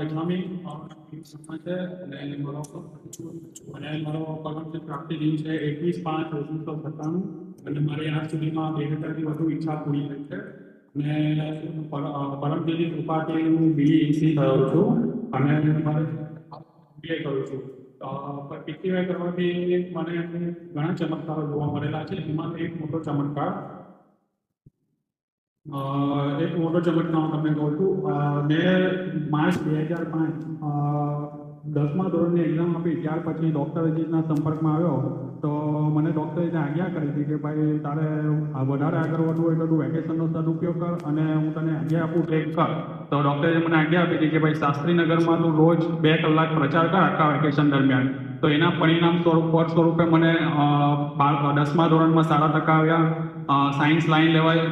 એક્ઝામિંગ છે અને મારો પગાર પ્રાપ્તિ દિન છે 21/5/1997 અને મારી આજ સુધીમાં 2000થી વધુ ઈચ્છા પૂરી થઈ છે અને પરમજીની કૃપાથી હું BEC થયો છું અને મારે MBA કરું છું. PTY કરવાથી મને ઘણા ચમત્કારો જોવા મળેલા છે. એમાં એક મોટો ચમત્કાર હું તમને કહું છું. મેં માર્ચ 2005 10મા ધોરણની એક્ઝામ આપી. ત્યાર પછી ડૉક્ટરજીના સંપર્કમાં આવ્યો તો મને ડૉક્ટરે આજ્ઞા કરી હતી કે ભાઈ તારે વધારે આગળ વધવું હોય તો તું વેકેશનનો સદુપયોગ કર અને હું તને આજ્ઞા આપું ટ્રેક કર. તો ડૉક્ટરે મને આજ્ઞા આપી હતી કે ભાઈ શાસ્ત્રીનગરમાં તું રોજ 2 કલાક પ્રચાર કર આખા વેકેશન દરમિયાન. તો એના પરિણામ સ્વરૂપે મને 10મા ધોરણમાં સારા ટકા આવ્યા. સાયન્સ લાઈન લેવાય.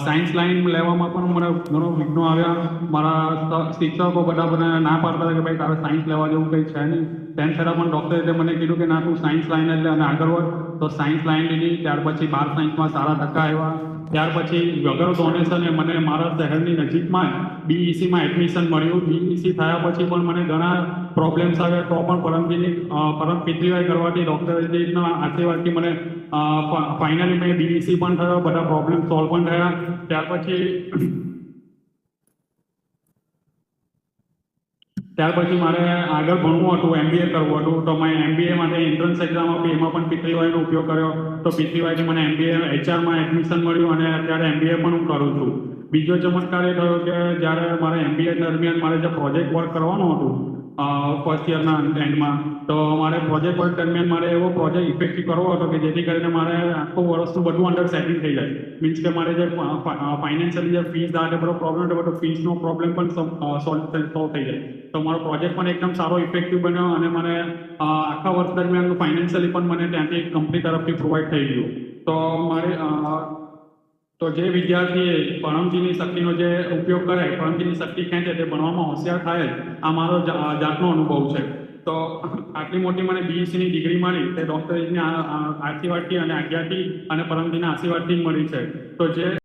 સાયન્સ લાઈન લેવામાં પણ મને ઘણો વિઘ્નો આવ્યા. મારા શિક્ષકો બધા ના પાડતા હતા કે ભાઈ તારે સાયન્સ લેવા જેવું કંઈ છે નહીં. તેમ છતાં પણ ડૉક્ટરે મને કીધું કે ના તું સાયન્સ લાઈન જ લે અને આગળ વધ. તો સાયન્સ લાઈન લીધી. ત્યાર પછી 12 સાયન્સમાં સારા ટકા આવ્યા. ત્યાર પછી વગર ડોનેશને મને મારા શહેરની નજીકમાં BECમાં એડમિશન મળ્યું. BEC થયા પછી પણ મને ઘણા પ્રોબ્લેમ્સ આવ્યા તો પણ પરમ PTY કરવાથી ડૉક્ટરજીના આશીર્વાદથી મને ફાઇનલી મેં BEC પણ થયો. બધા પ્રોબ્લેમ સોલ્વ પણ થયા. ત્યાર પછી મારે આગળ ભણવું હતું, MBA કરવું હતું. તો મેં MBA માટે એન્ટ્રન્સ એક્ઝામ આપી. એમાં પણ PTYનો ઉપયોગ કર્યો. તો PTYથી મને MBA HRમાં એડમિશન મળ્યું અને અત્યારે MBA પણ હું કરું છું. બીજો ચમત્કાર એ થયો કે જ્યારે મારે MBA દરમિયાન મારે જે પ્રોજેક્ટ વર્ક કરવાનું હતું ફર્સ્ટ યરના એન્ડમાં, તો મારે પ્રોજેક્ટ વર્ક દરમિયાન મારે એવો પ્રોજેક્ટ ઇફેક્ટિવ કરવો હતો કે જેથી કરીને મારે આખું વર્ષનું બધું અંડર સેટિંગ થઈ જાય. મીન્સ કે મારે જે ફાઇનાન્શિયલી જે ફીસ આ બધો પ્રોબ્લેમ હતો તો ફીસનો પ્રોબ્લેમ પણ સોલ્વ થઈ જાય. તો મારો પ્રોજેક્ટ પણ એકદમ સારો ઇફેક્ટિવ બન્યો અને મને આખા વર્ષ દરમિયાન ફાઇનાન્શિયલી પણ મને ત્યાંથી કંપની તરફથી પ્રોવાઈડ થઈ ગયું. તો જે વિદ્યાર્થીએ પરમજીની શક્તિનો જે ઉપયોગ કરે, પરમજીની શક્તિ ખેંચે, તે ભણવામાં હોશિયાર થાય, આ મારો જાતનો અનુભવ છે. તો આટલી મોટી મને BECની ડિગ્રી મળી તે ડૉક્ટરજીના આશીર્વાદથી અને આજ્ઞાથી અને પરમજીના આશીર્વાદથી જ મળી છે. તો જે